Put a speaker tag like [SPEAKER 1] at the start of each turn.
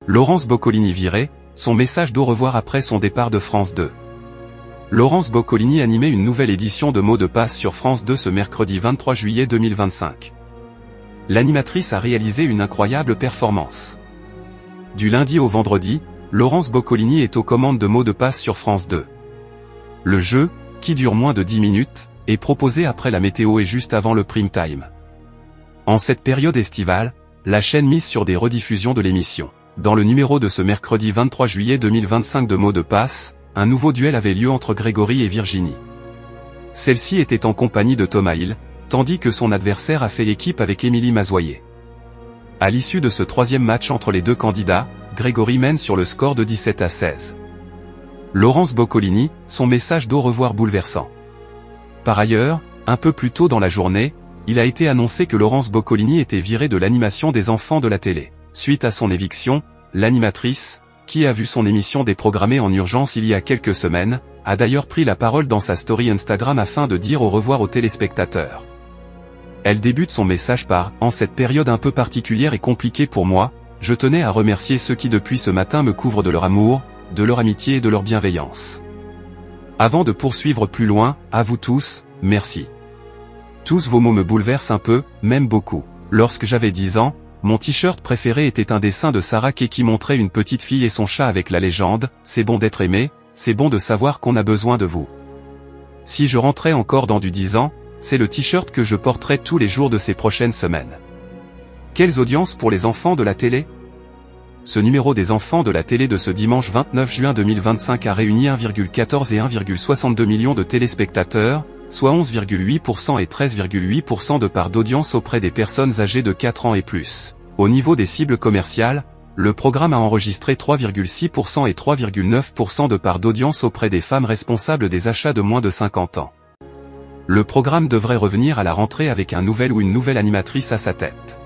[SPEAKER 1] Laurence Boccolini virée, son message d'au revoir après son départ de France 2. Laurence Boccolini animait une nouvelle édition de Mots de passe sur France 2 ce mercredi 23 juillet 2025. L'animatrice a réalisé une incroyable performance. Du lundi au vendredi, Laurence Boccolini est aux commandes de Mots de passe sur France 2. Le jeu, qui dure moins de 10 minutes, est proposé après la météo et juste avant le prime time. En cette période estivale, la chaîne mise sur des rediffusions de l'émission. Dans le numéro de ce mercredi 23 juillet 2025 de Mots de passe, un nouveau duel avait lieu entre Grégory et Virginie. Celle-ci était en compagnie de Thomas Hill, tandis que son adversaire a fait équipe avec Émilie Mazoyer. À l'issue de ce troisième match entre les deux candidats, Grégory mène sur le score de 17-16. Laurence Boccolini, son message d'au revoir bouleversant. Par ailleurs, un peu plus tôt dans la journée, il a été annoncé que Laurence Boccolini était virée de l'animation des enfants de la télé. Suite à son éviction, l'animatrice, qui a vu son émission déprogrammée en urgence il y a quelques semaines, a d'ailleurs pris la parole dans sa story Instagram afin de dire au revoir aux téléspectateurs. Elle débute son message par « En cette période un peu particulière et compliquée pour moi, je tenais à remercier ceux qui depuis ce matin me couvrent de leur amour, de leur amitié et de leur bienveillance. Avant de poursuivre plus loin, à vous tous, merci. Tous vos mots me bouleversent un peu, même beaucoup. Lorsque j'avais 10 ans, mon t-shirt préféré était un dessin de Sarah Kay qui montrait une petite fille et son chat avec la légende « C'est bon d'être aimé, c'est bon de savoir qu'on a besoin de vous ». Si je rentrais encore dans du 10 ans, c'est le t-shirt que je porterai tous les jours de ces prochaines semaines. Quelles audiences pour les enfants de la télé? Ce numéro des enfants de la télé de ce dimanche 29 juin 2025 a réuni 1,14 et 1,62 millions de téléspectateurs, soit 11,8% et 13,8% de part d'audience auprès des personnes âgées de 4 ans et plus. Au niveau des cibles commerciales, le programme a enregistré 3,6% et 3,9% de part d'audience auprès des femmes responsables des achats de moins de 50 ans. Le programme devrait revenir à la rentrée avec un nouvel ou une nouvelle animatrice à sa tête.